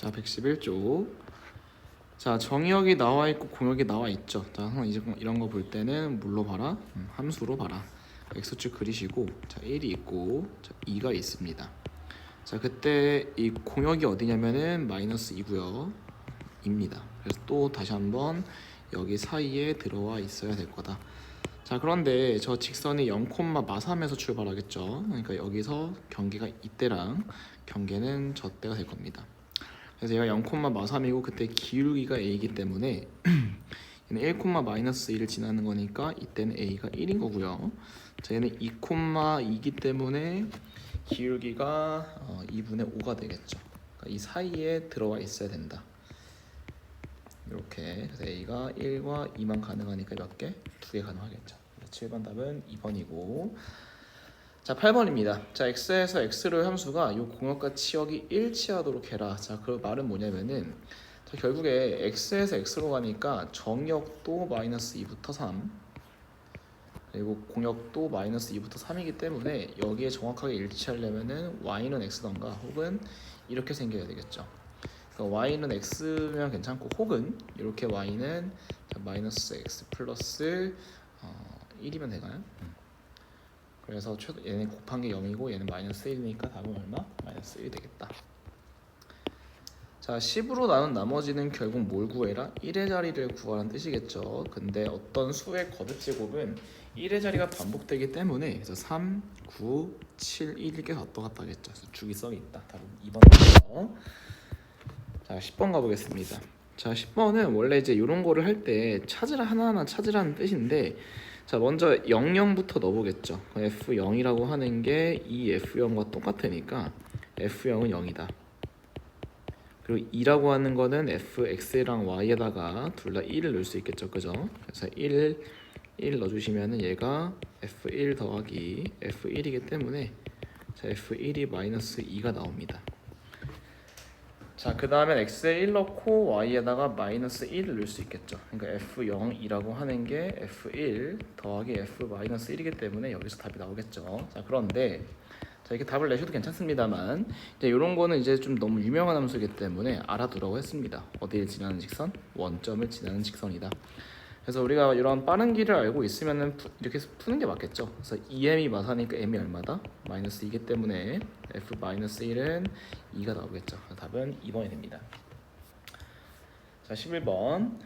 자, 111쪽. 자, 정의역이 나와 있고 공역이 나와 있죠. 자, 항상 이제 이런 거 볼 때는 뭘로 봐라? 함수로 봐라. x축 그리시고, 자, 1이 있고, 자, 2가 있습니다. 자, 그때 이 공역이 어디냐면은 -2고요. 입니다. 그래서 또 다시 한번 여기 사이에 들어와 있어야 될 거다. 자, 그런데 저 직선이 0,마삼에서 출발하겠죠. 그러니까 여기서 경계가 이때랑 경계는 저때가 될 겁니다. 그래서 얘가 0,마삼이고 그때 기울기가 a이기 때문에 얘는 1,-1을 지나는 거니까 이때는 a가 1인 거고요. 자, 얘는 2,2이기 때문에 기울기가 2분의 5가 되겠죠. 그러니까 이 사이에 들어와 있어야 된다. 이렇게. 그래서 a가 1과 2만 가능하니까 몇 개? 2개 가능하겠죠. 7번 답은 2번이고. 자, 8번입니다. 자, x에서 x로의 함수가 이 공역과 치역이 일치하도록 해라. 자, 그 말은 뭐냐면은, 자, 결국에 x에서 x로 가니까 정역도 -2부터 3 그리고 공역도 -2부터 3이기 때문에 여기에 정확하게 일치하려면은 y는 x던가 혹은 이렇게 생겨야 되겠죠. 그러니까 y는 x면 괜찮고 혹은 이렇게 y는 -x 플러스 1이면 되나요? 그래서 얘는 곱한 게 0이고 얘는 -1이니까 답은 얼마? -1이 되겠다. 자, 10으로 나눈 나머지는 결국 뭘 구해라? 1의 자리를 구하라는 뜻이겠죠. 근데 어떤 수의 거듭제곱은 1의 자리가 반복되기 때문에 그래서 3, 9, 7, 1 이렇게 왔다 갔다 하겠죠. 그래서 주기성이 있다. 답은 2번이고요. 자, 10번 가보겠습니다. 자, 10번은 원래 이제 이런 거를 할 때 찾으라 하나하나 찾으라는 뜻인데, 자, 먼저 00부터 넣어보겠죠. F0이라고 하는 게 이 F0과 똑같으니까 F0은 0이다. 그리고 2라고 하는 거는 Fx랑 Y에다가 둘 다 1을 넣을 수 있겠죠. 그죠? 그래서 1 넣어주시면 얘가 F1 더하기 F1이기 때문에 자, F1이 -2가 나옵니다. 자, 그 다음엔 x에 1 넣고 y에다가 -1을 넣을 수 있겠죠. 그러니까 f0이라고 하는 게 f1 더하기 f-1이기 때문에 여기서 답이 나오겠죠. 자, 그런데 자, 이렇게 답을 내셔도 괜찮습니다만 이제 이런 거는 이제 좀 너무 유명한 함수이기 때문에 알아두라고 했습니다. 어디를 지나는 직선? 원점을 지나는 직선이다. 그래서 우리가 이런 빠른 길을 알고 있으면은 이렇게 푸는 게 맞겠죠. 그래서 2m이 마사니까 m이 얼마다? -2이기 때문에 f-1은 2가 나오겠죠. 답은 2번이 됩니다. 자, 11번.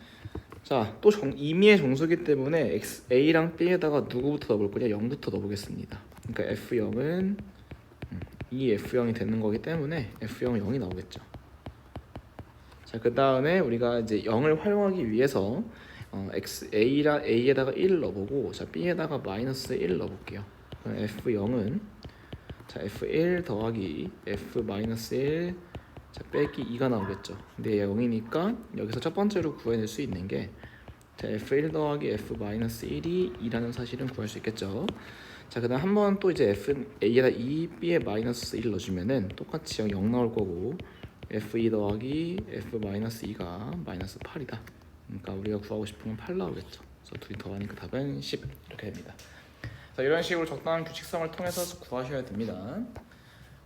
자, 또 임의의 정수기 때문에 a랑 b에다가 누구부터 넣어볼 거냐? 0부터 넣어보겠습니다. 그러니까 f0은 이 f0이 되는 거기 때문에 f0은 0이 나오겠죠. 자, 그 다음에 우리가 이제 0을 활용하기 위해서 a에다가 1을 넣어보고 자, b에다가 -1을 넣어볼게요. f0은 자, f1 더하기 f-1 자, 빼기 2가 나오겠죠. 근데 0이니까 여기서 첫 번째로 구해낼 수 있는 게 자, f1 더하기 f-1이 2라는 사실은 구할 수 있겠죠. 자, 그 다음 한번 또 이제 a에다 2, b에 -1 넣어주면은 똑같이 0 나올 거고 f2 더하기 f-2가 -8이다. 그러니까 우리가 구하고 싶은 건 8 나오겠죠. 그래서 둘이 더하니까 답은 10 이렇게 됩니다. 자, 이런 식으로 적당한 규칙성을 통해서 구하셔야 됩니다.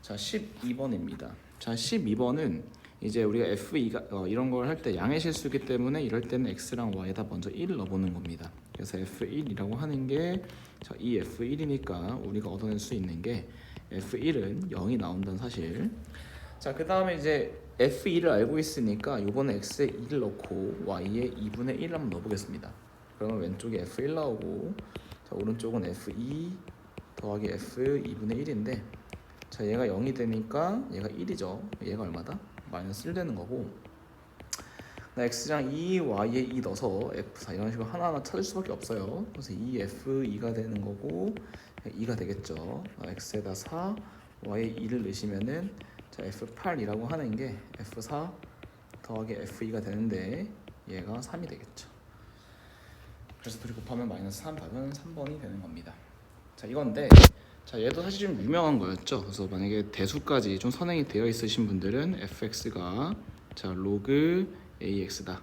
자, 12번입니다. 자, 12번은 이제 우리가 f2가 이런 걸 할 때 양의 실수이기 때문에 이럴 때는 x랑 y에다 먼저 1을 넣어보는 겁니다. 그래서 f1이라고 하는 게 자, 이 f1이니까 우리가 얻어낼 수 있는 게 f1은 0이 나온다는 사실. 자, 그 다음에 이제 f2를 알고 있으니까 이번에 x에 2를 넣고 y에 2분의 1을 한번 넣어보겠습니다. 그러면 왼쪽에 f1 나오고 자, 오른쪽은 f2 더하기 f2분의 1인데 자, 얘가 0이 되니까 얘가 1이죠. 얘가 얼마다? -1 되는 거고 x랑 2, y에 2 넣어서 f4 이런 식으로 하나하나 찾을 수밖에 없어요. 그래서 2f2가 되는 거고 2가 되겠죠. x에다 4, y에 2를 넣으시면은 자, f8이라고 하는 게 f4 더하기 f2가 되는데 얘가 3이 되겠죠. 그래서 둘이 곱하면 -3 답은 3번이 되는 겁니다. 자, 이건데 자, 얘도 사실 좀 유명한 거였죠. 그래서 만약에 대수까지 좀 선행이 되어 있으신 분들은 fx가 자, 로그 ax다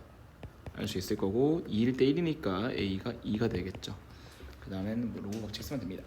알 수 있을 거고 2일 때 1이니까 a가 2가 되겠죠. 그 다음엔 로그 법칙 쓰면 됩니다.